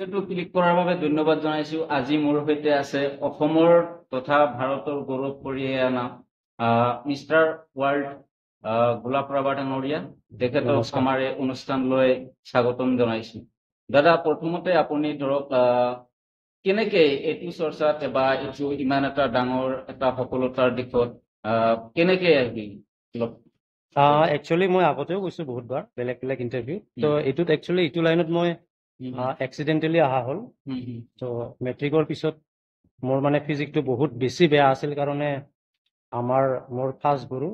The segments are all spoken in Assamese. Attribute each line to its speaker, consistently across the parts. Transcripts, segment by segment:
Speaker 1: ভিডিঅ'টো ক্লিক কৰাৰ বাবে ধন্যবাদ জনাইছো। আজি মোৰ সৈতে আছে অসমৰ তথা ভাৰতৰ গৌৰৱ কঢ়িয়াই অনা মিষ্টাৰ ৱৰ্ল্ড গোলাপ ৰাভা ডাঙৰীয়া। তেখেতক
Speaker 2: নমস্কাৰ।
Speaker 1: আমাৰ এই অনুষ্ঠানলৈ স্বাগতম জনাইছো। দাদা, প্ৰথমতে আপুনি ধৰক কেনেকে এইটো চৰ্চাত বা এইটো ইমান এটা ডাঙৰ এটা সফলতাৰ দিশত কেনেকে আহিল?
Speaker 2: একচুৱেলি মই আগতেও কৈছো বহুতবাৰ বেলেগ বেলেগ ইণ্টাৰভিউ, তো এইটোত একচুৱেলি এইটো লাইনত মই এক্সিডেণ্টেলি অহা হ'ল। তো মেট্ৰিকৰ পিছত মোৰ মানে ফিজিক্সটো বহুত বেছি বেয়া আছিল কাৰণে মোৰ ফাৰ্ষ্ট গুৰু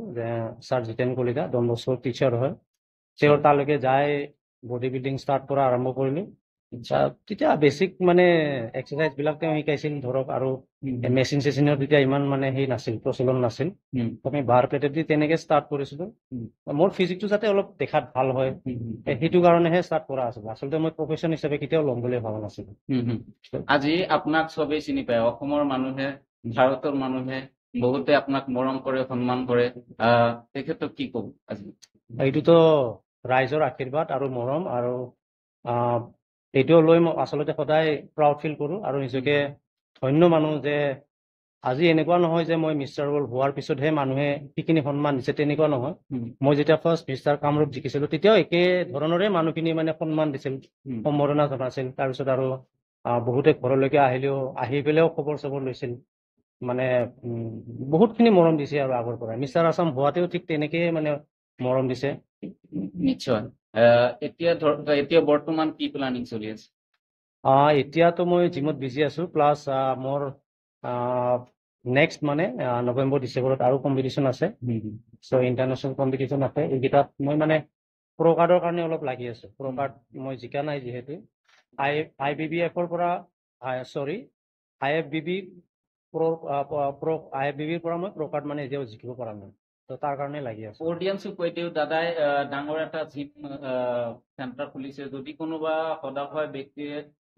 Speaker 2: ছাৰ জিতেন কলিতা, ডন বস্কৰ টিচাৰ হয়, তেওঁৰ তালৈকে যাই বডি বিল্ডিং ষ্টাৰ্ট কৰা আৰম্ভ কৰিলোঁ। তেতিয়া বেছিক মানে এক্সাৰচাইজবিলাক তেওঁ শিকাইছিল ধৰক, আৰু মেচিন চেচিনৰ তেতিয়া ইমান মানে সেই নাছিল, প্ৰচলন নাছিল। আমি বাৰ প্লেটেড দি তেনেকে ষ্টাৰ্ট কৰিছিলোঁ। মোৰ ফিজিক্সটো যাতে অলপ দেখাত ভাল হয় সেইটো কাৰণেহে ষ্টাৰ্ট কৰা আছিল। আচলতে মই প্ৰফেশ্যন হিচাপে কেতিয়াও ল'ম বুলি ভবা নাছিলোঁ।
Speaker 1: আজি আপোনাক চবেই চিনি পায়, অসমৰ মানুহে, ভাৰতৰ মানুহে বহুতে আপোনাক মৰম কৰে, সন্মান কৰে। তেখেতক কি ক'ব আজি?
Speaker 2: এইটোতো ৰাইজৰ আশীৰ্বাদ আৰু মৰম, আৰু এইটো লৈ মই আচলতে সদায় প্ৰাউড ফিল কৰোঁ আৰু নিজকে ধন্য মানুহ যে আজি এনেকুৱা নহয় যে মই মিষ্টাৰ ৱৰ্ল্ড হোৱাৰ পিছতহে মানুহে সেইখিনি সন্মান দিছে, তেনেকুৱা নহয়। মই যেতিয়া ফাৰ্ষ্ট মিষ্টাৰ কামৰূপ জিকিছিলোঁ তেতিয়াও একে ধৰণৰে মানুহখিনি মানে সন্মান দিছিল, সম্বৰ্ধনা জনাইছিল। তাৰপিছত আৰু বহুতে ঘৰলৈকে আহি পেলাইও খবৰ চবৰ লৈছিল, মানে বহুতখিনি মৰম দিছে আৰু আগৰ পৰা। মিষ্টাৰ আছাম হোৱাতেও ঠিক তেনেকেই মানে মৰম দিছে।
Speaker 1: নিশ্চয়। এতিয়া বৰ্তমান কি প্লানিং চলি আছে?
Speaker 2: এতিয়াতো মই জিমত বিজি আছোঁ, প্লাছ মোৰ নেক্সট মানে নৱেম্বৰ ডিচেম্বৰত আৰু কম্পিটিশ্যন আছে। চ' ইণ্টাৰনেশ্যনেল কম্পিটিশ্যন আছে, এইকেইটাত মই মানে প্ৰ' কাৰ্ডৰ কাৰণে অলপ লাগি আছোঁ। প্ৰ' কাৰ্ড মই জিকা নাই যিহেতু। IFBBৰ পৰা মই প্ৰ' কাৰ্ড মানে এতিয়াও জিকিব পৰা নাই, তো তাৰ কাৰণে লাগি আছোঁ।
Speaker 1: অডিয়েন্সক কৈ দিওঁ, দাদাই ডাঙৰ এটা জিম চেণ্টাৰ খুলিছে। যদি কোনোবা সদাশয় ব্যক্তিয়ে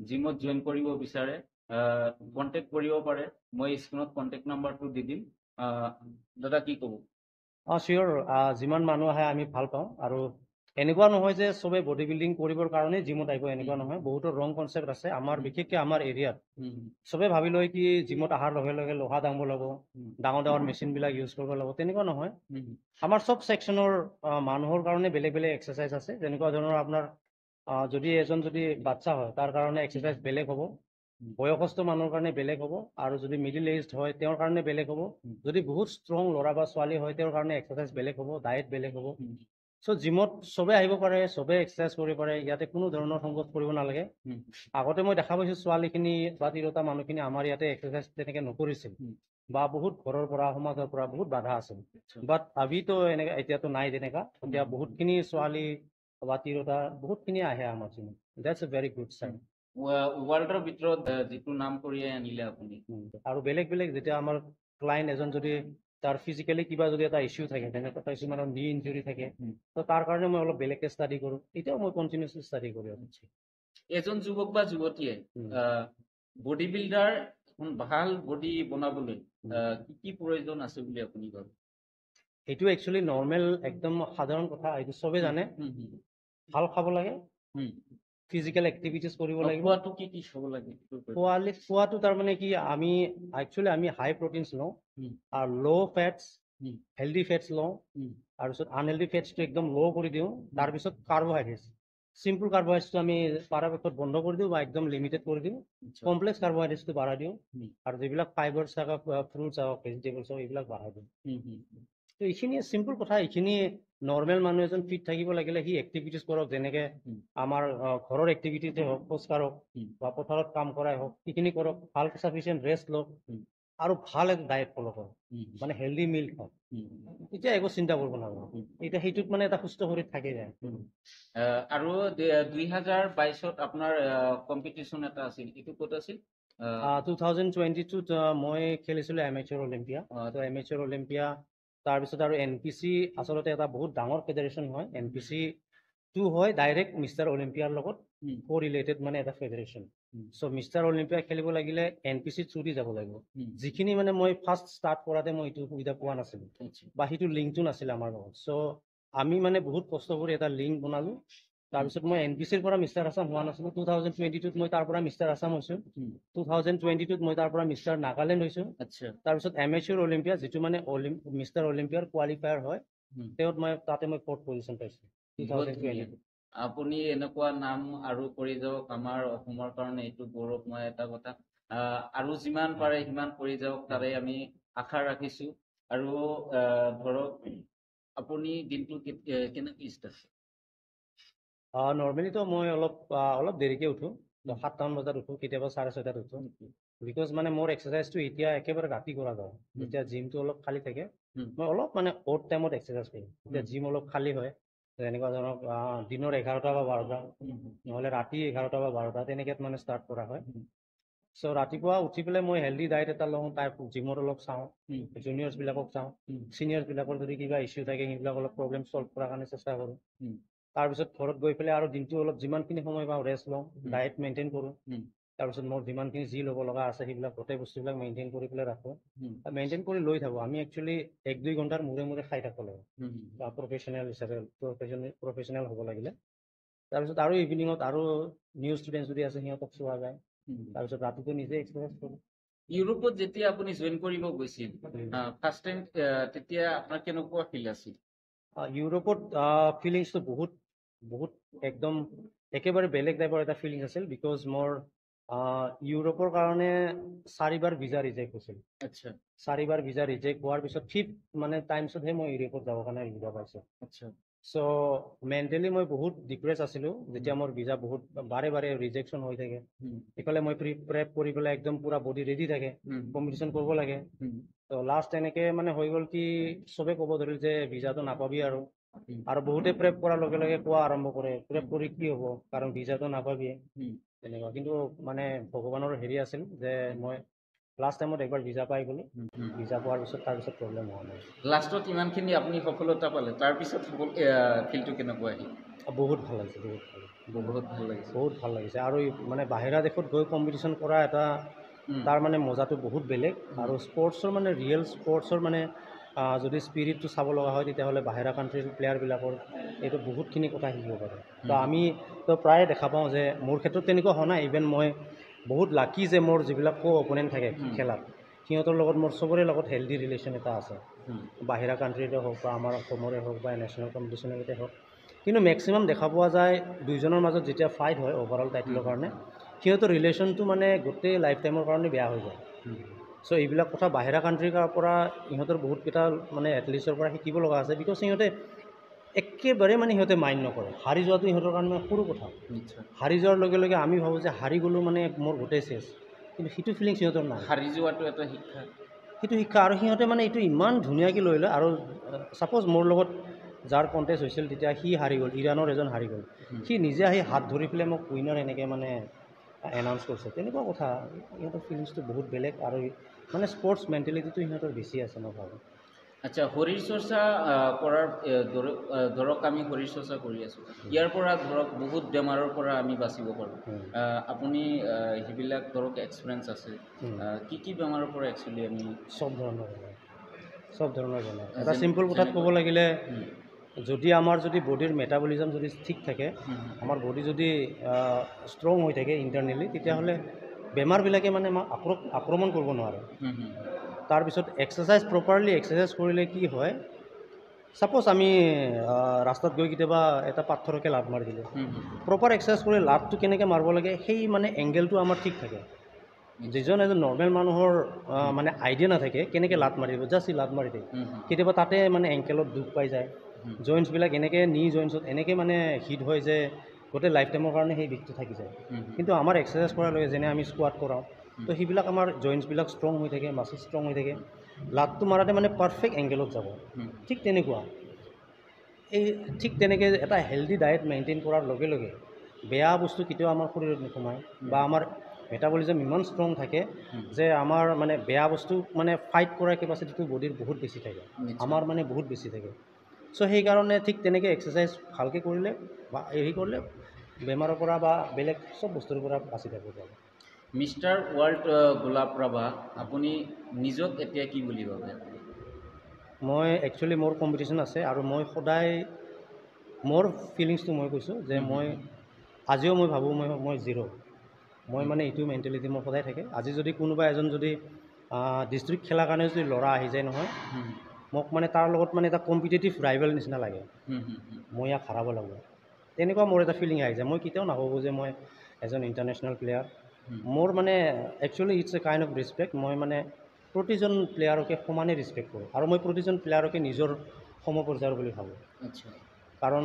Speaker 1: জিমত জইন কৰিব বিচাৰে কণ্টেক্ট কৰিব পাৰে। মই স্ক্ৰীণত কণ্টেক্ট নাম্বাৰটো দি দিম। দাদা কি ক'ব?
Speaker 2: চিয়'ৰ, যিমান মানুহ আহে আমি ভাল পাওঁ। আৰু এনেকুৱা নহয় যে চবেই বডি বিল্ডিং কৰিবৰ কাৰণে জিমত আহিব, এনেকুৱা নহয়। বহুতো ৰং কনচেপ্ট আছে আমাৰ, বিশেষকৈ আমাৰ এৰিয়াত। চবে ভাবি লয় কি জিমত অহাৰ লগে লগে লোহা দাঙিব লাগিব, ডাঙৰ ডাঙৰ মেচিনবিলাক ইউজ কৰিব লাগিব, তেনেকুৱা নহয়। আমাৰ চব ছেকশ্যনৰ মানুহৰ কাৰণে বেলেগ বেলেগ এক্সাৰচাইজ আছে। যেনেকুৱা ধৰণৰ আপোনাৰ যদি এজন বাচ্চা হয় তাৰ কাৰণে এক্সাৰচাইজ বেলেগ হ'ব, বয়সস্থ মানুহৰ কাৰণে বেলেগ হ'ব, আৰু যদি মিডিল এজড হয় তেওঁৰ কাৰণে বেলেগ হ'ব, যদি বহুত ষ্ট্ৰং ল'ৰা বা ছোৱালী হয় তেওঁৰ কাৰণে এক্সাৰচাইজ বেলেগ হ'ব, ডায়েট বেলেগ হ'ব। চ' জিমত চবে আহিব পাৰে, চবে এক্সাৰচাইজ কৰিব পাৰে, ইয়াতে কোনো ধৰণৰ সংকোচ কৰিব নালাগে। আগতে মই দেখা পাইছোঁ ছোৱালীখিনি বা তিৰোতা মানুহখিনি আমাৰ ইয়াতে এক্সাৰচাইজ তেনেকৈ নকৰিছিল, বা বহুত ঘৰৰ পৰা সমাজৰ পৰা বহুত বাধা আছিল। বাট আমিতো এনেকৈ এতিয়াতো নাই তেনেকুৱা। এতিয়া বহুতখিনি ছোৱালী বা তিৰোতা বহুতখিনি আহে আমাৰ জিমত। That's a very good sign.
Speaker 1: ৱৰ্ল্ডৰ ভিতৰত যিটো নাম কঢ়িয়াই আনিলে আপুনি,
Speaker 2: আৰু বেলেগ বেলেগ যেতিয়া আমাৰ ক্লাইণ্ট এজন যদি তাৰ ফিজিকেলি কিবা যদি এটা ইছ্যু থাকে, তেনেকুৱা কিছুমানৰ নি ইঞ্জুৰি থাকে, তো তাৰ কাৰণে মই অলপ বেলেগকৈ ষ্টাডি কৰোঁ। এতিয়াও মই কণ্টিনিউছলি ষ্টাডি কৰি আছোঁ।
Speaker 1: এজন যুৱক বা যুৱতীয়ে বডি বিল্ডাৰ ভাল বডি বনাবলৈ কি কি প্ৰয়োজন আছে বুলি আপুনি ভাবে?
Speaker 2: এইটো একচুৱেলি নৰ্মেল একদম সাধাৰণ কথা, এইটো চবে জানে। ভাল খাব লাগে, ফিজিকেল এক্টিভিটিজ কৰিব লাগিব।
Speaker 1: খোৱাটো কি কি খাব লাগে?
Speaker 2: খোৱাটো তাৰমানে কি, আমি হাই প্ৰটিনছ লওঁ, আৰু ল' ফেটছ, হেল্ডি ফেটছ লওঁ, তাৰপিছত আনহেল্ডি ফেটছটো একদম ল' কৰি দিওঁ। তাৰপিছত কাৰ্বহাইড্ৰেটছ, চিম্পল কাৰ্বহাইড্ৰেটছটো আমি পৰাপক্ষত বন্ধ কৰি দিওঁ বা একদম লিমিটেড কৰি দিওঁ। কমপ্লেক্স কাৰ্বহাইড্ৰেটছটো বাঢ়াই দিওঁ, আৰু যিবিলাক ফাইবাৰ্ছ থকা ফ্ৰুটছ হওক, ভেজিটেবলছ হওক, এইবিলাক বাঢ়াই দিওঁ। তো এইখিনিয়ে চিম্পল কথা। এইখিনি নৰ্মেল মানুহ এজন ফিট থাকিব লাগিলে সি এক্টিভিটিজ কৰক, যেনেকৈ আমাৰ ঘৰৰ এক্টিভিটিজে হওক, খোজ কাঢ়ক বা পথাৰত কাম কৰাই হওক, সেইখিনি কৰক। ভাল চাফিচিয়েণ্ট ৰেষ্ট লওক, আৰু ভাল এটা ডায়েট ফ'ল' কৰক, মানে হেল্ডি মিল খাওক, তেতিয়া একো চিন্তা কৰিব নালাগে। এতিয়া সেইটোত মানে এটা সুস্থ শৰীৰ থাকি যায়।
Speaker 1: আৰু 2022ত আপোনাৰ কম্পিটিশ্যন এটা আছিল, এইটো ক'ত আছিল?
Speaker 2: 2022ত মই খেলিছিলোঁ এমেচাৰ অলিম্পিয়া। তো এমেচাৰ অলিম্পিয়া, তাৰপিছত আৰু NPC আচলতে এটা বহুত ডাঙৰ ফেডাৰেশ্যন হয়। NPC-টো হয় ডাইৰেক্ট মিষ্টাৰ অলিম্পিয়াৰ লগত ৰিলেটেড মানে এটা ফেডাৰেশ্যন। চ' মিষ্টাৰ অলিম্পিয়া খেলিব লাগিলে NPC থ্ৰু দি যাব লাগিব, যিখিনি মানে মই ফাৰ্ষ্ট ষ্টাৰ্ট কৰাতে মই এইটো সুবিধা পোৱা নাছিলোঁ, বা সেইটো লিংকটো নাছিলে আমাৰ লগত। চ' আমি মানে বহুত কষ্ট কৰি এটা লিংক বনালোঁ, তাৰপিছত মই NBCৰ পৰা মিষ্টাৰ আছাম হোৱা নাছিলোঁ। 2022ত মই তাৰ পৰা মিষ্টাৰ আছাম হৈছোঁ। 2022ত মই তাৰ পৰা মিষ্টাৰ নাগালেণ্ড হৈছোঁ।
Speaker 1: আচ্ছা
Speaker 2: তাৰপিছত এমেচুৰ অলিম্পিয়া, যিটো মানে মিষ্টাৰ অলিম্পিয়াৰ কোৱালিফায়াৰ হয়, তেওঁত মই 4th পজিশ্যন পাইছোঁ
Speaker 1: বহুত ধুনীয়া
Speaker 2: 2022।
Speaker 1: আপুনি এনেকুৱা নাম আৰু কৰি যাওক আমাৰ অসমৰ কাৰণে এইটো গৌৰৱময় এটা কথা আৰু যিমান পাৰে সিমান কৰি যাওক তাৰে আমি আশা ৰাখিছোঁ আৰু ধৰক আপুনি দিনটো কেনেকৈ ষ্টাৰ্ট
Speaker 2: নৰ্মেলিতো মই অলপ দেৰিকে উঠোঁ। 7টামান বজাত উঠোঁ, কেতিয়াবা 6:30টাত উঠোঁ। বিকজ মানে মোৰ এক্সাৰচাইজটো এতিয়া একেবাৰে ৰাতি কৰা যায়। যেতিয়া জিমটো অলপ খালী থাকে, মই অলপ মানে অড টাইমত এক্সাৰচাইজ কৰোঁ। যেতিয়া জিম অলপ খালী হয়, যেনেকুৱা ধৰক দিনৰ 11টা বা 12টা, নহ'লে ৰাতি 11টা বা 12টা, তেনেকৈ মানে ষ্টাৰ্ট কৰা হয়। চ' ৰাতিপুৱা উঠি পেলাই মই হেল্ডি ডায়েট এটা লওঁ, তাৰ জিমত অলপ চাওঁ, জুনিয়ৰ্ছবিলাকক চাওঁ, ছিনিয়ৰ্ছবিলাকৰ যদি কিবা ইছ্যু থাকে সেইবিলাক অলপ প্ৰব্লেম ছল্ভ কৰাৰ কাৰণে চেষ্টা কৰোঁ। তাৰপিছত ঘৰত গৈ পেলাই আৰু দিনটো অলপ যিমানখিনি সময় পাওঁ ৰেষ্ট লওঁ, ডায়েট মেইনটেইন কৰোঁ। তাৰপিছত মোৰ যিমানখিনি যি ল'ব লগা আছে সেইবিলাক গোটেই বস্তুবিলাক মেইনটেইন কৰি পেলাই ৰাখোঁ। মেইনটেইন কৰি লৈ থাকোঁ। আমি একচুৱেলি 1-2 ঘণ্টাৰ মূৰে মূৰে খাই থাকিব লাগে বা প্ৰফেচনেল হিচাপে প্ৰফেচনেল হ'ব লাগিলে। তাৰপিছত আৰু ইভিনিঙত আৰু নিউ ষ্টুডেণ্ট যদি আছে সিহঁতক চোৱা যায়। তাৰপিছত ৰাতিটো নিজে এক্সাৰচাইজ কৰোঁ।
Speaker 1: ইউৰোপত যেতিয়া আপুনি জইন কৰিব গৈছিল ফাৰ্ষ্ট টাইম তেতিয়া আপোনাৰ কেনেকুৱা ফিল আছিল
Speaker 2: ইউৰোপত ফিলিংছটো বহুত একদম একেবাৰে বেলেগ টাইপৰ এটা ফিলিংছ আছিল। বিকজ মোৰ ইউৰোপৰ কাৰণে 4বাৰ ভিজা ৰিজেক্ট হৈছিল।
Speaker 1: আচ্ছা
Speaker 2: 4বাৰ ভিজা ৰিজেক্ট হোৱাৰ পিছত 5th মানে টাইমছতহে মই ইউৰোপত যাবৰ কাৰণে ভিজা পাইছোঁ।
Speaker 1: আচ্ছা
Speaker 2: চ' মেণ্টেলি মই বহুত ডিপ্ৰেছ আছিলোঁ যেতিয়া মোৰ ভিজা বহুত বাৰে ৰিজেকশ্যন হৈ থাকে। ইফালে মই প্ৰেপ কৰি পেলাই একদম পুৰা বডি ৰেডি থাকে, কম্পিটিশ্যন কৰিব লাগে। ত' লাষ্ট এনেকৈ মানে হৈ গ'ল কি চবে ক'ব ধৰিল যে ভিজাটো নাপাবি আৰু বহুতে প্ৰেপ কৰাৰ লগে লগে কোৱা আৰম্ভ কৰে প্ৰেপ কৰি কি হ'ব, কাৰণ ভিজাটো নাপাবি তেনেকুৱা। কিন্তু মানে ভগৱানৰ হেৰি আছিল যে মই লাষ্ট টাইমত একবাৰ ভিজা পাই গ'লোঁ। ভিজা পোৱাৰ পিছত তাৰপিছত প্ৰব্লেম হোৱা নাই।
Speaker 1: লাষ্টত ইমানখিনি আপুনি সফলতা পালে, তাৰপিছত ফিলটো কেনেকুৱা আহিল?
Speaker 2: বহুত ভাল লাগিছে,
Speaker 1: বহুত ভাল লাগিছে।
Speaker 2: বহুত ভাল লাগিছে। আৰু মানে বাহিৰা দেশত গৈ কম্পিটিশ্যন কৰা এটা তাৰ মানে মজাটো বহুত বেলেগ। আৰু স্পৰ্টছৰ মানে ৰিয়েল স্পৰ্টছৰ মানে যদি স্পিৰিটটো চাব লগা হয় তেতিয়াহ'লে বাহিৰা কাণ্ট্ৰিৰ প্লেয়াৰবিলাকৰ এইটো বহুতখিনি কথা শিকিব পাৰে। তো আমিতো প্ৰায়ে দেখা পাওঁ যে মোৰ ক্ষেত্ৰত তেনেকুৱা হোৱা নাই। ইভেন মই বহুত লাকি যে মোৰ যিবিলাক অপোনেণ্ট থাকে খেলাত, সিহঁতৰ লগত মোৰ চবৰে লগত হেল্ডি ৰিলেশ্যন এটা আছে। বাহিৰা কাণ্ট্ৰিতে হওক বা আমাৰ অসমৰে হওক বা নেশ্যনেল কম্পিটিশ্যনতে হওক। কিন্তু মেক্সিমাম দেখা পোৱা যায় দুইজনৰ মাজত যেতিয়া ফাইট হয় অভাৰঅল টাইটেলৰ কাৰণে, সিহঁতৰ ৰিলেশ্যনটো মানে গোটেই লাইফ টাইমৰ কাৰণে বেয়া হৈ যায়। চ' এইবিলাক কথা বাহিৰা কাণ্ট্ৰিৰ পৰা ইহঁতৰ বহুতকেইটা মানে এথলিটছৰ পৰা শিকিব লগা আছে। বিকজ সিহঁতে একেবাৰে মানে সিহঁতে মাইণ্ড নকৰে। হাৰি যোৱাটো সিহঁতৰ কাৰণে সৰু কথা। হাৰি যোৱাৰ লগে লগে আমি ভাবোঁ যে হাৰি গ'লোঁ মানে মোৰ গোটেই চেছ, কিন্তু সেইটো ফিলিংছ সিহঁতৰ নাই।
Speaker 1: হাৰি যোৱাটো এটা শিক্ষা,
Speaker 2: সেইটো শিক্ষা। আৰু সিহঁতে মানে এইটো ইমান ধুনীয়াকৈ লৈ লয়। আৰু ছাপ'জ মোৰ লগত যাৰ কণ্টেষ্ট হৈছিল তেতিয়া সি হাৰি গ'ল, ইৰাণৰ এজন হাৰি গ'ল, সি নিজে আহি হাত ধৰি পেলাই মোক উইনাৰ এনেকৈ মানে এনাউন্স কৰিছে। তেনেকুৱা কথা। সিহঁতৰ ফিলিংছটো বহুত বেলেগ আৰু মানে স্পৰ্টছ মেণ্টেলিটিটো সিহঁতৰ বেছি আছে মই ভাবোঁ।
Speaker 1: আচ্ছা, শৰীৰ চৰ্চা কৰাৰ ধৰক আমি শৰীৰ চৰ্চা কৰি আছোঁ, ইয়াৰ পৰা ধৰক বহুত বেমাৰৰ পৰা আমি বাচিব পাৰোঁ। আপুনি সেইবিলাক ধৰক এক্সপিৰিয়েঞ্চ আছে, কি বেমাৰৰ পৰা একচুৱেলি আমি
Speaker 2: চব ধৰণৰ বেমাৰ। এটা চিম্পল কথাত ক'ব লাগিলে, যদি আমাৰ বডিৰ মেটাবলিজম যদি ঠিক থাকে, আমাৰ বডি যদি ষ্ট্ৰং হৈ থাকে ইণ্টাৰনেলি, তেতিয়াহ'লে বেমাৰবিলাকে মানে আমাক আক্ৰমণ কৰিব নোৱাৰে। তাৰপিছত এক্সাৰচাইজ প্ৰপাৰলি এক্সাৰচাইজ কৰিলে কি হয়, ছাপ'জ আমি ৰাস্তাত গৈ কেতিয়াবা এটা পাথৰকে লাত মাৰি দিলোঁ, প্ৰপাৰ এক্সাৰচাইজ কৰি লাতটো কেনেকৈ মাৰিব লাগে সেই মানে এংগেলটো আমাৰ ঠিক থাকে। যিজন এজন নৰ্মেল মানুহৰ মানে আইডিয়া নাথাকে কেনেকৈ লাত মাৰিব, জাষ্ট সি লাত মাৰি দিয়ে, কেতিয়াবা তাতে মানে এংকেলত দুখ পাই যায়, জইণ্টছবিলাক এনেকৈ নি জইণ্টছত এনেকৈ মানে হিট হয় যে গোটেই লাইফ টাইমৰ কাৰণে সেই বিষটো থাকি যায়। কিন্তু আমাৰ এক্সাৰচাইজ কৰাৰ লগে যেনে আমি স্কোৱাট কৰাওঁ, তো সেইবিলাক আমাৰ জইণ্টছবিলাক ষ্ট্ৰং হৈ থাকে, মাছল ষ্ট্ৰং হৈ থাকে, লাতটো মাৰাতে মানে পাৰফেক্ট এংগেলত যাব। ঠিক তেনেকুৱা ঠিক তেনেকৈ এটা হেল্ডি ডায়েট মেইনটেইন কৰাৰ লগে লগে বেয়া বস্তু কেতিয়াও আমাৰ শৰীৰত নোসোমায়, বা আমাৰ মেটাবলিজম ইমান ষ্ট্ৰং থাকে যে আমাৰ মানে বেয়া বস্তু মানে ফাইট কৰাৰ কেপাচিটিটো বডিৰ বহুত বেছি থাকে, আমাৰ মানে বহুত বেছি থাকে। চ' সেইকাৰণে ঠিক তেনেকৈ এক্সাৰচাইজ ভালকৈ কৰিলে বা হেৰি কৰিলে বেমাৰৰ পৰা বা বেলেগ চব বস্তুৰ পৰা বাচি থাকিব পাৰে।
Speaker 1: মিষ্টাৰ ৱৰ্ল্ড গোলাপ ৰাভা, আপুনি নিজক এতিয়া কি বুলি ভাবে?
Speaker 2: মই একচুৱেলি মোৰ কম্পিটিশ্যন আছে আৰু মই সদায় মোৰ ফিলিংছটো মই কৈছোঁ যে মই আজিও মই ভাবোঁ মই জিৰ'। মই মানে এইটো মেণ্টেলিটি মোৰ সদায় থাকে। আজি যদি কোনোবা এজন যদি ডিষ্ট্ৰিক্ট খেলাৰ কাৰণে যদি ল'ৰা আহি যায় নহয়, মোক মানে তাৰ লগত মানে এটা কম্পিটিটিভ ৰাইভেল নিচিনা লাগে। মই ইয়াক হাৰাব লাগিব, তেনেকুৱা মোৰ এটা ফিলিং আহি যায়। মই কেতিয়াও নাভাবোঁ যে মই এজন ইণ্টাৰনেশ্যনেল প্লেয়াৰ। মোৰ মানে actually it's a kind of respect. মই মানে প্ৰতিজন প্লেয়াৰকে সমানে ৰেচপেক্ট কৰোঁ আৰু মই প্ৰতিজন প্লেয়াৰকে নিজৰ সমপৰ্যায়ৰ বুলি ভাবোঁ। কাৰণ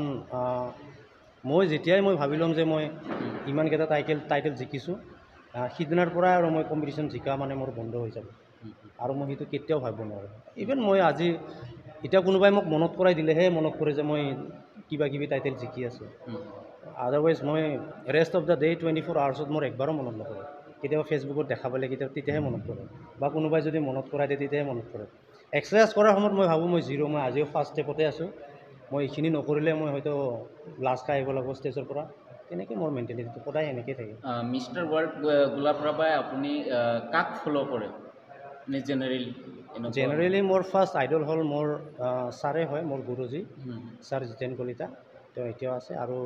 Speaker 2: মই যেতিয়াই মই ভাবি ল'ম যে মই ইমানকেইটা টাইটেল জিকিছোঁ, সিদিনাৰ পৰাই আৰু মই কম্পিটিশ্যন জিকা মানে মোৰ বন্ধ হৈ যাব আৰু মই সেইটো কেতিয়াও ভাবিব নোৱাৰোঁ। ইভেন মই আজি এতিয়া কোনোবাই মোক মনত কৰাই দিলেহে মনত পৰে যে মই কিবা কিবি টাইটেল জিকি আছোঁ। আদাৰৱাইজ মই ৰেষ্ট অফ দ্য ডে 24 আৱাৰ্ছত মোৰ একবাৰো মনত নপৰে। কেতিয়াবা ফেচবুকত দেখা পালে তেতিয়াহে মনত পৰে, বা কোনোবাই যদি মনত কৰাই দিয়ে তেতিয়াহে মনত পৰে। এক্সাৰচাইজ কৰাৰ সময়ত মই ভাবোঁ মই জিৰ', মই আজিও ফাৰ্ষ্ট ষ্টেপতে আছোঁ। মই এইখিনি নকৰিলে মই হয়তো লাজ খাই আহিব লাগিব ষ্টেজৰ পৰা। তেনেকৈ মোৰ মেণ্টেলিটিটো সদায় এনেকৈ থাকে।
Speaker 1: মিষ্টাৰ ৱৰ্ল্ড গোলাপৰাবাই আপুনি কাক ফ'ল' কৰে নে
Speaker 2: জেনেৰেলি মোৰ ফাৰ্ষ্ট আইডল হ'ল মোৰ ছাৰে হয়, মোৰ গুৰুজী ছাৰ জিতেন কলিতা। তেওঁ এতিয়াও আছে। আৰু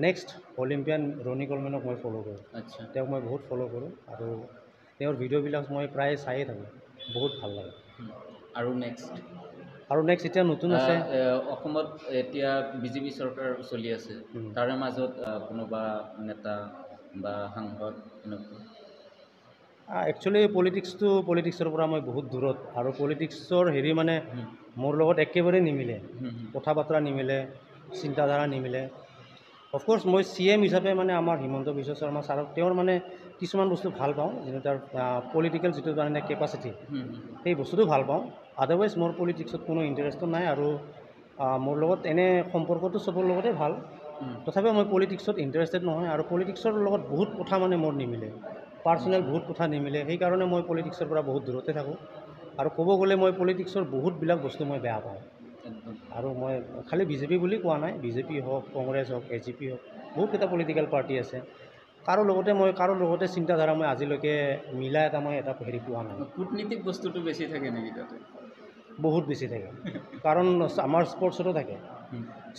Speaker 2: নেক্সট অলিম্পিয়ান ৰনি কলমেনক মই ফ'ল' কৰোঁ। তেওঁক মই বহুত ফ'ল' কৰোঁ আৰু তেওঁৰ ভিডিঅ'বিলাক মই প্ৰায় চায়ে থাকোঁ, বহুত ভাল লাগে। আৰু নেক্সট এতিয়া নতুন আছে
Speaker 1: অসমত এতিয়া বিজেপি চৰকাৰ চলি আছে, তাৰে মাজত কোনোবা নেতা বা সাংসদ এনেকুৱা?
Speaker 2: একচুৱেলি পলিটিক্সৰ পৰা মই বহুত দূৰত, আৰু পলিটিক্সৰ হেৰি মানে মোৰ লগত একেবাৰে নিমিলে, কথা বতৰা নিমিলে, চিন্তাধাৰা নিমিলে। অফক'ৰ্ছ মই CM হিচাপে মানে আমাৰ হিমন্ত বিশ্ব শৰ্মা ছাৰক তেওঁৰ মানে কিছুমান বস্তু ভাল পাওঁ, যিটো তাৰ পলিটিকেল যিটো মানে কেপাচিটি, সেই বস্তুটো ভাল পাওঁ। আদাৰৱাইজ মোৰ পলিটিক্সত কোনো ইণ্টাৰেষ্টো নাই, আৰু মোৰ লগত এনে সম্পৰ্কটো চবৰ লগতে ভাল। তথাপিও মই পলিটিক্সত ইণ্টাৰেষ্টেড নহয়, আৰু পলিটিক্সৰ লগত বহুত কথা মানে মোৰ নিমিলে, পাৰ্চনেল বহুত কথা নিমিলে। সেইকাৰণে মই পলিটিক্সৰ পৰা বহুত দূৰতে থাকোঁ। আৰু ক'ব গ'লে মই পলিটিক্সৰ বহুতবিলাক বস্তু মই বেয়া পাওঁ। আৰু মই খালি বিজেপি বুলি কোৱা নাই, বিজেপি হওক, কংগ্ৰেছ হওক, AGP হওক, বহুতকেইটা পলিটিকেল পাৰ্টি আছে। কাৰো লগতে চিন্তাধাৰা মই আজিলৈকে মিলা মই এটা হেৰি পোৱা নাই।
Speaker 1: কূটনীতিক বস্তুটো বেছি থাকে নেকি তাতে?
Speaker 2: বহুত বেছি থাকে, কাৰণ আমাৰ স্পৰ্টছতো থাকে।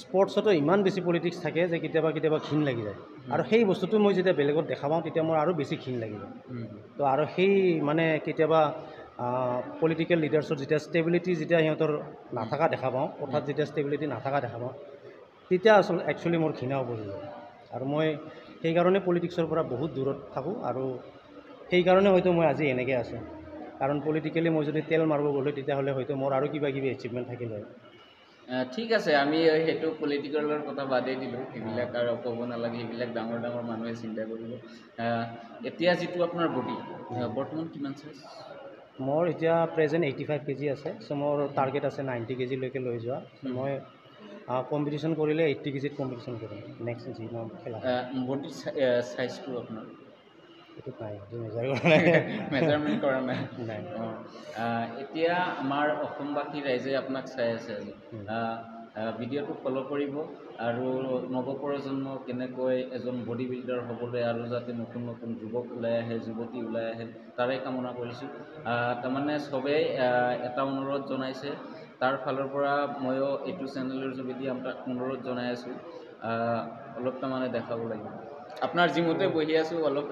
Speaker 2: স্পৰ্টছতো ইমান বেছি পলিটিক্স থাকে যে কেতিয়াবা ঘিণ লাগি যায়। আৰু সেই বস্তুটো মই যেতিয়া বেলেগত দেখা পাওঁ তেতিয়া মোৰ আৰু বেছি ঘিণ লাগি যায়। তো আৰু সেই মানে কেতিয়াবা পলিটিকেল লিডাৰ্ছৰ যেতিয়া ষ্টেবিলিটি সিহঁতৰ নাথাকা দেখা পাওঁ, কথাত যেতিয়া ষ্টেবিলিটি নাথাকা দেখা পাওঁ, তেতিয়া একচুৱেলি মোৰ ঘৃণা উপজি যায়। আৰু মই সেইকাৰণে পলিটিক্সৰ পৰা বহুত দূৰত থাকোঁ, আৰু সেইকাৰণে হয়তো মই আজি এনেকৈ আছোঁ। কাৰণ পলিটিকেলি মই যদি তেল মাৰিব গ'লোঁ তেতিয়াহ'লে হয়তো মোৰ আৰু কিবা কিবি এচিভমেণ্ট থাকিল হয়।
Speaker 1: ঠিক আছে, আমি সেইটো পলিটিকেলৰ কথা বাদেই দিলোঁ, সেইবিলাক আৰু ক'ব নালাগে, সেইবিলাক ডাঙৰ মানুহে চিন্তা কৰিব। এতিয়া যিটো আপোনাৰ বডি বৰ্তমান কিমান চাইজ?
Speaker 2: মোৰ এতিয়া প্ৰেজেণ্ট 85 kg আছে। চ' মোৰ টাৰ্গেট আছে 90 kgলৈকে লৈ যোৱা। মই কম্পিটিশ্যন কৰিলে 80 kgত কম্পিটিশ্যন কৰিম নেক্সট যি মই খেলা।
Speaker 1: বডিৰ চাইজটো আপোনাৰ?
Speaker 2: এইটো নাই, এইটো মেজাৰ কৰা নাই,
Speaker 1: মেজাৰমেণ্ট কৰা নাই।
Speaker 2: নাই।
Speaker 1: এতিয়া আমাৰ অসমবাসী ৰাইজে আপোনাক চাই আছে আজি। ভিডিঅ'টো ফ'ল' কৰিব, আৰু নৱপ্ৰজন্ম কেনেকৈ এজন বডি বিল্ডাৰ হ'বলৈ, আৰু যাতে নতুন যুৱক ওলাই আহে, যুৱতী ওলাই আহে, তাৰে কামনা কৰিছোঁ। তাৰমানে চবেই এটা অনুৰোধ জনাইছে, তাৰ ফালৰ পৰা ময়ো এইটো চেনেলৰ যোগেদি আপোনাক অনুৰোধ জনাই আছোঁ, অলপ তাৰমানে দেখাব লাগিব। আপোনাৰ যিমতে বহি আছোঁ অলপ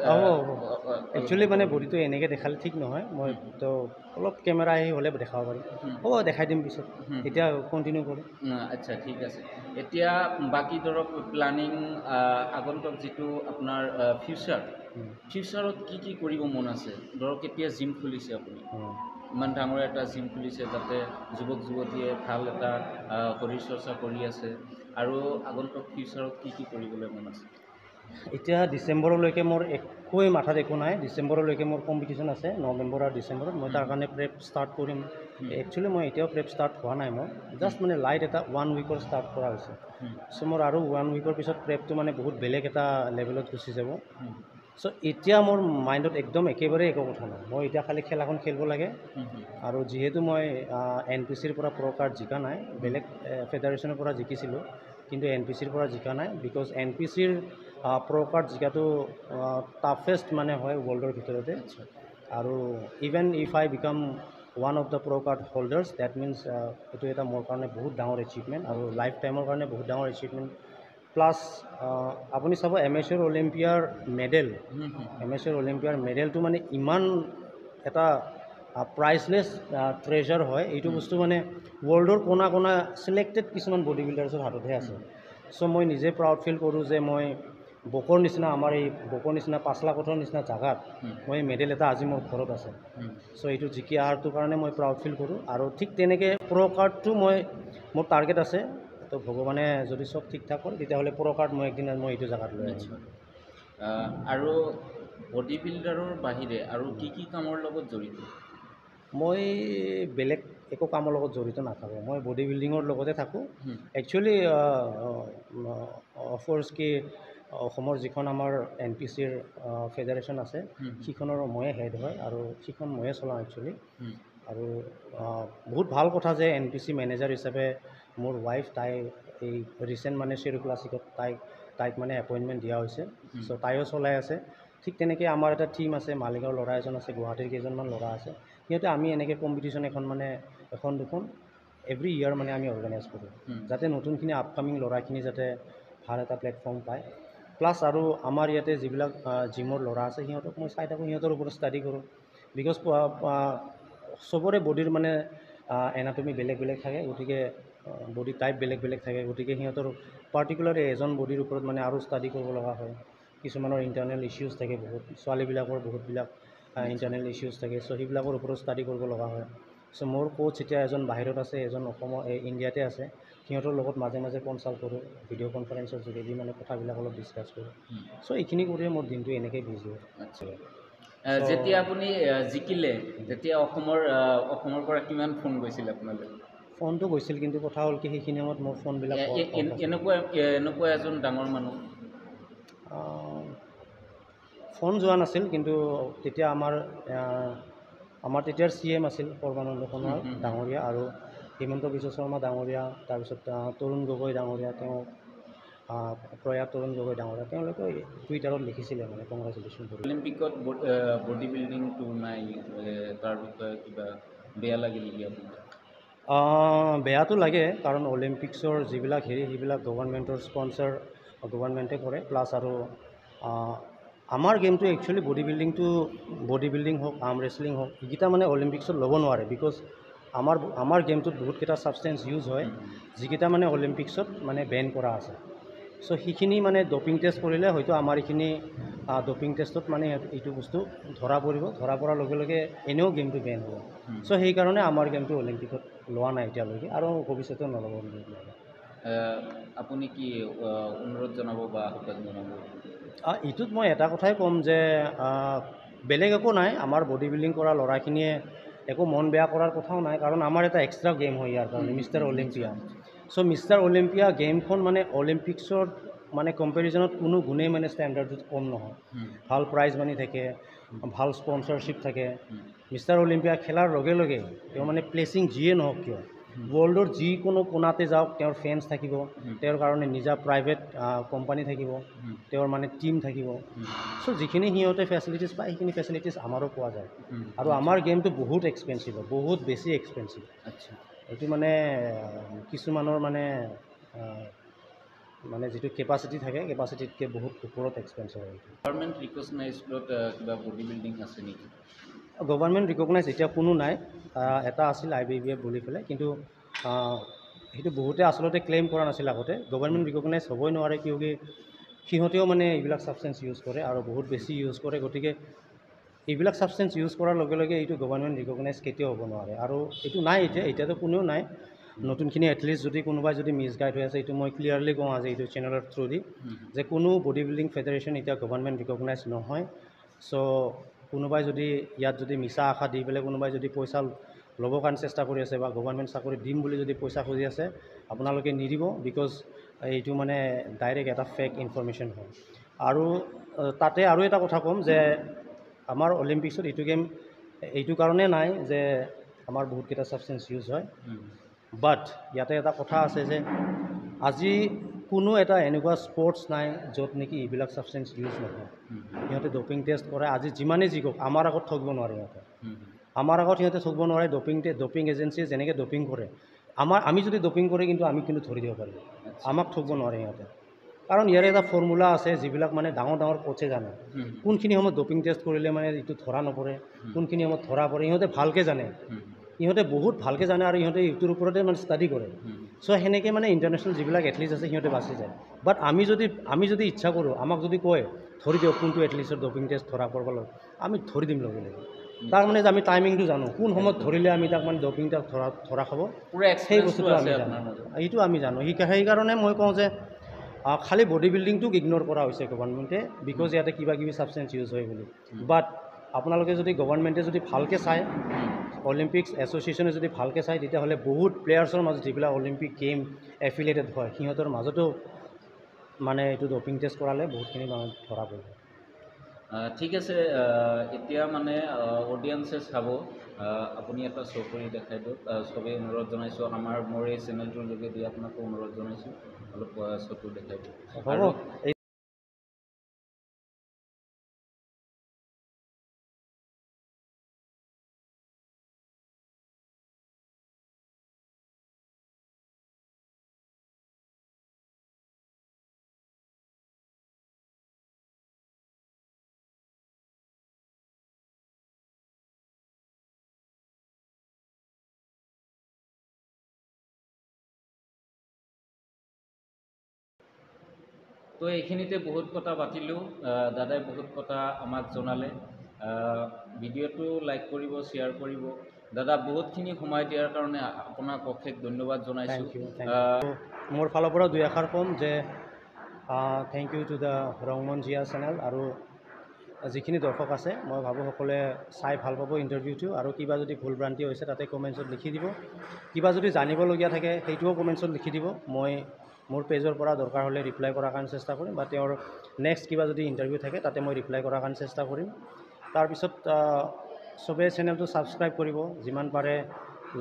Speaker 2: একচুৱেলি মানে বডিটো এনেকৈ দেখালে ঠিক নহয়। মই তো অলপ কেমেৰা আহি হ'লে দেখাব পাৰিম। হ'ব, দেখাই দিম পিছত। এতিয়া কণ্টিনিউ কৰোঁ।
Speaker 1: আচ্ছা, ঠিক আছে। এতিয়া বাকী ধৰক প্লানিং, আগন্তুক যিটো আপোনাৰ ফিউচাৰত কি কৰিব মন আছে? ধৰক এতিয়া জিম খুলিছে আপুনি, ইমান ডাঙৰ এটা জিম খুলিছে, যাতে যুৱক যুৱতীয়ে ভাল এটা শৰীৰ চৰ্চা কৰি আছে, আৰু আগন্তুক ফিউচাৰত কি কৰিবলৈ মন আছে?
Speaker 2: এতিয়া ডিচেম্বৰলৈকে মোৰ একোৱেই মাথাত একো নাই। ডিচেম্বৰলৈকে মোৰ কম্পিটিশ্যন আছে, নৱেম্বৰ আৰু ডিচেম্বৰত। মই তাৰ কাৰণে প্ৰেপ ষ্টাৰ্ট কৰিম। একচুৱেলি মই এতিয়াও প্ৰেপ ষ্টাৰ্ট হোৱা নাই, মোৰ জাষ্ট মানে লাইট এটা 1 উইকৰ ষ্টাৰ্ট কৰা হৈছে। চ' মোৰ আৰু 1 উইকৰ পিছত প্ৰেপটো মানে বহুত বেলেগ এটা লেভেলত গুচি যাব। চ' এতিয়া মোৰ মাইণ্ডত একদম একেবাৰে একো কথা নাই। মই এতিয়া খালি খেলাখন খেলিব লাগে, আৰু যিহেতু মই NPCৰ পৰা প্ৰ' কাৰ্ড জিকা নাই, বেলেগ ফেডাৰেশ্যনৰ পৰা জিকিছিলোঁ, কিন্তু NPCৰ পৰা জিকা নাই। বিকজ NPCৰ প্ৰ' কাৰ্ড জিকাটো টাফেষ্ট মানে হয় ৱৰ্ল্ডৰ ভিতৰতে। আৰু even if I became one of the pro' card holders. That means এইটো এটা মোৰ কাৰণে বহুত ডাঙৰ এচিভমেণ্ট আৰু লাইফ টাইমৰ কাৰণে বহুত ডাঙৰ এচিভমেণ্ট। প্লাছ আপুনি চাব এমেচিয়ৰ অলিম্পিয়াৰ মেডেল, এমেচিয়ৰ অলিম্পিয়াৰ মেডেলটো মানে ইমান এটা প্ৰাইচলেছ ট্ৰেজাৰ হয়। এইটো বস্তু মানে ৱৰ্ল্ডৰ কোনা কোনা ছিলেক্টেড কিছুমান বডি বিল্ডাৰ্ছৰ হাততহে আছে। চ' মই নিজে প্ৰাউড ফিল কৰোঁ যে মই বকৰ নিচিনা, আমাৰ এই বকৰ নিচিনা 5 লাখ নিচিনা জাগাত মই মেডেল এটা আজি মোৰ ঘৰত আছে। চ' এইটো জিকি অহাটোৰ কাৰণে মই প্ৰাউড ফিল কৰোঁ। আৰু ঠিক তেনেকৈ প্ৰ' কাৰ্ডটো মোৰ টাৰ্গেট আছে। তো ভগৱানে যদি চব ঠিক ঠাক কৰে তেতিয়াহ'লে প্ৰ' কাৰ্ড মই একদিন মই এইটো জেগাত লৈ আহিম।
Speaker 1: আৰু বডি বিল্ডাৰৰ বাহিৰে আৰু কি কি কামৰ লগত জড়িত?
Speaker 2: মই বেলেগ একো কামৰ লগত জড়িত নাথাকোঁ, মই বডি বিল্ডিঙৰ লগতে থাকোঁ। একচুৱেলি অফক'ৰ্ছ কি অসমৰ যিখন আমাৰ NPCৰ ফেডাৰেশ্যন আছে সিখনৰ ময়ে হেড হয় আৰু সিখন ময়ে চলাওঁ একচুৱেলি। আৰু বহুত ভাল কথা যে NPC মেনেজাৰ হিচাপে মোৰ ৱাইফ, তাই এই ৰিচেণ্ট মানে শ্বেৰু ক্লাছিকত তাইক মানে এপইণ্টমেণ্ট দিয়া হৈছে। চ' তাইও চলাই আছে। ঠিক তেনেকৈ আমাৰ এটা টীম আছে, মালিগাঁৱৰ ল'ৰা এজন আছে, গুৱাহাটীৰ কেইজনমান ল'ৰা আছে। সিহঁতে আমি এনেকৈ কম্পিটিশ্যন এখন দুখন এভৰি ইয়াৰ মানে আমি অৰ্গেনাইজ কৰোঁ, যাতে নতুনখিনি আপকামিং ল'ৰাখিনি যাতে ভাল এটা প্লেটফৰ্ম পায়। প্লাছ আৰু আমাৰ ইয়াতে যিবিলাক জিমৰ ল'ৰা আছে সিহঁতক মই চাই থাকোঁ, সিহঁতৰ ওপৰত ষ্টাডি কৰোঁ। বিকজ চবৰে বডিৰ মানে এনাটমি বেলেগ বেলেগ থাকে, গতিকে বডি টাইপ বেলেগ বেলেগ থাকে। গতিকে সিহঁতৰ পাৰ্টিকুলাৰ এজন বডিৰ ওপৰত মানে আৰু ষ্টাডি কৰিব লগা হয়। কিছুমানৰ ইণ্টাৰনেল ইছ্যুজ থাকে বহুত, ছোৱালীবিলাকৰ বহুতবিলাক ইণ্টাৰনেল ইছ্যুজ থাকে। চ' সেইবিলাকৰ ওপৰত ষ্টাডি কৰিব লগা হয়। চ' মোৰ কোচ এতিয়া এজন বাহিৰত আছে, এজন ইণ্ডিয়াতে আছে। সিহঁতৰ লগত মাজে মাজে কনচাল্ট কৰোঁ, ভিডিঅ' কনফাৰেঞ্চৰ যোগেদি মানে কথাবিলাক অলপ ডিছকাছ কৰোঁ। চ' এইখিনি কৰিয়ে মোৰ দিনটো এনেকৈ বিজি হয়।
Speaker 1: আচ্ছা, যেতিয়া আপুনি জিকিলে তেতিয়া অসমৰ পৰা কিমান ফোন গৈছিল আপোনালৈ?
Speaker 2: ফোনটো গৈছিল, কিন্তু কথা হ'ল কি সেইখিনি সময়ত মোৰ ফোনবিলাক
Speaker 1: এনেকুৱা এজন ডাঙৰ মানুহ
Speaker 2: ফোন যোৱা নাছিল। কিন্তু তেতিয়া আমাৰ তেতিয়াৰ CM আছিল সৰ্বানন্দ সোণোৱাল ডাঙৰীয়া আৰু হিমন্ত বিশ্ব শৰ্মা ডাঙৰীয়া, তাৰপিছত তৰুণ গগৈ ডাঙৰীয়া, তেওঁ প্ৰয়াত তৰুণ গগৈ ডাঙৰীয়া, তেওঁলোকে টুইটাৰত লিখিছিলে মানে কংগ্ৰেচুলেশ্যন কৰি।
Speaker 1: অলিম্পিকত বডি বিল্ডিংটো নাই, তাৰ বিষয়ে কিবা বেয়া লাগিল নেকি আপোনাৰ?
Speaker 2: বেয়াটো লাগে, কাৰণ অলিম্পিক্সৰ যিবিলাক সেইবিলাক গভৰ্ণমেণ্টৰ স্পনচাৰ গভৰ্ণমেণ্টে কৰে। প্লাছ আৰু আমাৰ গেমটো একচুৱেলি বডি বিল্ডিং হওক, আৰ্ম ৰেচলিং হওক, এইকেইটা মানে অলিম্পিক্সত ল'ব নোৱাৰে। বিকজ আমাৰ গেমটোত বহুতকেইটা ছাবষ্টেঞ্চ ইউজ হয় যিকেইটা মানে অলিম্পিক্সত মানে বেন কৰা আছে। চ' সেইখিনি মানে ডপিং টেষ্ট কৰিলে হয়তো আমাৰ এইখিনি ডপিং টেষ্টত মানে এইটো বস্তু ধৰা পৰাৰ লগে লগে এনেও গেমটো বেন হ'ব। চ' সেইকাৰণে আমাৰ গেমটো অলিম্পিকত লোৱা নাই এতিয়ালৈকে, আৰু ভৱিষ্যতেও নল'ব বুলি।
Speaker 1: আপুনি কি অনুৰোধ জনাব বা আহ্বান জনাব?
Speaker 2: এইটোত মই এটা কথাই ক'ম যে বেলেগ একো নাই, আমাৰ বডি বিল্ডিং কৰা ল'ৰাখিনিয়ে একো মন বেয়া কৰাৰ কথাও নাই, কাৰণ আমাৰ এটা এক্সট্ৰা গেম হয় ইয়াৰ কাৰণে মিষ্টাৰ অলিম্পিয়া। চ' মিষ্টাৰ অলিম্পিয়া গেমখন মানে অলিম্পিক্সৰ মানে কম্পেৰিজনত কোনো গুণেই মানে ষ্টেণ্ডাৰ্ডত কম নহয়। ভাল প্ৰাইজ মানি থাকে, ভাল স্পনচাৰশ্বিপ থাকে। মিষ্টাৰ অলিম্পিয়া খেলাৰ লগে লগে তেওঁ মানে প্লেচিং যিয়ে নহওক কিয়, ৱৰ্ল্ডৰ যিকোনো কোণাতে যাওক তেওঁৰ ফেন্স থাকিব, তেওঁৰ কাৰণে নিজা প্ৰাইভেট কোম্পানী থাকিব, তেওঁৰ মানে টীম থাকিব। চ' যিখিনি সিহঁতে ফেচিলিটিছ পায় সেইখিনি ফেচিলিটিছ আমাৰো পোৱা যায়। আৰু আমাৰ গেমটো বহুত এক্সপেঞ্চিভ হয়, বহুত বেছি এক্সপেঞ্চিভ।
Speaker 1: আচ্ছা,
Speaker 2: এইটো মানে কিছুমানৰ মানে যিটো কেপাচিটি থাকে, কেপাচিটিতকৈ বহুত ওপৰত এক্সপেঞ্চিভ হয়।
Speaker 1: গভৰ্ণমেণ্ট ৰিকগনাইজডত কিবা বডি বিল্ডিং আছে নেকি?
Speaker 2: গভৰ্ণমেণ্ট ৰিকগনাইজ এতিয়া কোনো নাই। এটা আছিল IBBF বুলি পেলাই, কিন্তু সেইটো বহুতে আচলতে ক্লেইম কৰা নাছিল আগতে। গভৰ্ণমেণ্ট ৰিকগনাইজ হ'বই নোৱাৰে, কিয়কি সিহঁতেও মানে এইবিলাক ছাবষ্টেঞ্চ ইউজ কৰে আৰু বহুত বেছি ইউজ কৰে। গতিকে এইবিলাক ছাবষ্টেঞ্চ ইউজ কৰাৰ লগে লগে এইটো গভৰ্ণমেণ্ট ৰিকগনাইজ কেতিয়াও হ'ব নোৱাৰে। আৰু এইটো নাই, এতিয়াতো কোনেও নাই। নতুনখিনি এথলিষ্ট যদি কোনোবাই যদি মিছগাইড হৈ আছে, এইটো মই ক্লিয়াৰলি কওঁ আজি এইটো চেনেলৰ থ্ৰুদি, যে কোনো বডি বিল্ডিং ফেডাৰেশ্যন এতিয়া গভৰ্ণমেণ্ট ৰিকগনাইজ নহয়। চ' কোনোবাই যদি ইয়াত যদি মিছা আশা দি পেলাই কোনোবাই যদি পইচা ল'বৰ কাৰণে চেষ্টা কৰি আছে বা গভৰ্ণমেণ্ট চাকৰি দিম বুলি যদি পইচা খুজি আছে, আপোনালোকে নিদিব। বিকজ এইটো মানে ডাইৰেক্ট এটা ফেক ইনফৰমেশ্যন হয়। আৰু তাতে আৰু এটা কথা ক'ম যে আমাৰ অলিম্পিক্সত এইটো গেম এইটো কাৰণে নাই যে আমাৰ বহুতকেইটা ছাবষ্টেঞ্চ ইউজ হয়। বাট ইয়াতে এটা কথা আছে যে আজি কোনো এটা এনেকুৱা স্পৰ্টছ নাই য'ত নেকি এইবিলাক ছাবষ্টেঞ্চ ইউজ নহয়। সিহঁতে ডপিং টেষ্ট কৰে, আজি যিমানেই জিকক আমাৰ আগত ঠগিব নোৱাৰে সিহঁতে। আমাৰ আগত সিহঁতে থ'ব নোৱাৰে। ডপিং এজেঞ্চিয়ে যেনেকৈ ডপিং কৰে, আমি যদি ডপিং কৰে কিন্তু আমি কিন্তু ধৰি দিব পাৰিম, আমাক থ'ব নোৱাৰে সিহঁতে। কাৰণ ইয়াৰে এটা ফৰ্মুলা আছে যিবিলাক মানে ডাঙৰ কোচে জানে কোনখিনি সময়ত ডপিং টেষ্ট কৰিলে মানে এইটো ধৰা নপৰে, কোনখিনি সময়ত ধৰা পৰে, ইহঁতে ভালকৈ জানে, ইহঁতে বহুত ভালকৈ জানে আৰু ইহঁতে ইটোৰ ওপৰতে মানে ষ্টাডি কৰে। চ' সেনেকৈ মানে ইণ্টাৰনেশ্যনেল যিবিলাক এথলিটছ আছে সিহঁতে বাচি যায়। বাট আমি যদি ইচ্ছা কৰোঁ, আমাক যদি কয় ধৰি দিয়ক কোনটো এথলিটছৰ ডপিং টেষ্ট ধৰা পৰিব লাগে, আমি ধৰি দিম লগে লগে। তাৰমানে যে আমি টাইমিংটো জানো, কোন সময়ত ধৰিলে আমি তাক মানে ডপিং টেষ্ট ধৰা খাব, সেই বস্তুটো আমি জানো, এইটো আমি জানো। সেইকাৰণে মই কওঁ যে খালি বডি বিল্ডিংটোক ইগন'ৰ কৰা হৈছে গভৰ্ণমেণ্টে, বিকজ ইয়াতে কিবা কিবি ছাবষ্টেঞ্চ ইউজ হয় বুলি। বাট আপোনালোকে যদি গভৰ্ণমেণ্টে যদি ভালকৈ চায়, অলিম্পিক্স এছ'চিয়েশ্যনে যদি ভালকৈ চায়, তেতিয়াহ'লে বহুত প্লেয়াৰ্ছৰ মাজত যিবিলাক অলিম্পিক গেম এফিলিয়েটেড হয় সিহঁতৰ মাজতো মানে এইটো ডপিং টেষ্ট কৰালে বহুতখিনি মানে ধৰা পৰিব।
Speaker 1: ঠিক আছে, এতিয়া মানে অডিয়েঞ্চে চাব, আপুনি এটা শ্ব' কৰি দেখাই দিয়ক। চবেই অনুৰোধ জনাইছোঁ, মোৰ এই চেনেলটোৰ যোগেদি আপোনাকো অনুৰোধ জনাইছোঁ, অলপ শ্ব'টো দেখাই দিয়ক। আৰু
Speaker 2: হ'ব।
Speaker 1: তো এইখিনিতে বহুত কথা পাতিলোঁ, দাদাই বহুত কথা আমাক জনালে। ভিডিঅ'টো লাইক কৰিব, শ্বেয়াৰ কৰিব। দাদা বহুতখিনি সময় দিয়াৰ কাৰণে আপোনাক অশেষ ধন্যবাদ জনাইছোঁ।
Speaker 2: Thank you. মোৰ ফালৰ পৰা দুই এষাৰ ক'ম যে thank you to the Rongmon Jiya channel, আৰু যিখিনি দৰ্শক আছে মই ভাবোঁ সকলোৱে চাই ভাল পাব ইণ্টাৰভিউটো, আৰু কিবা যদি ভুল ভ্ৰান্তি হৈছে তাতে কমেণ্টছত লিখি দিব, কিবা যদি জানিবলগীয়া থাকে সেইটোও কমেণ্টছত লিখি দিব। মই মোৰ পেজৰ পৰা দৰকাৰ হ'লে ৰিপ্লাই কৰাৰ কাৰণে চেষ্টা কৰিম, বা তেওঁৰ নেক্সট কিবা যদি ইণ্টাৰভিউ থাকে তাতে মই ৰিপ্লাই কৰাৰ কাৰণে চেষ্টা কৰিম। তাৰপিছত চবেই চেনেলটো ছাবস্ক্ৰাইব কৰিব, যিমান পাৰে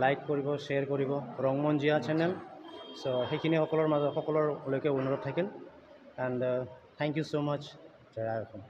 Speaker 2: লাইক কৰিব, শ্বেয়াৰ কৰিব, ৰংমন জিয়া চেনেল। চ' সেইখিনি সকলোলৈকে অনুৰোধ থাকিল। And thank you so' much. জয় আই অসম।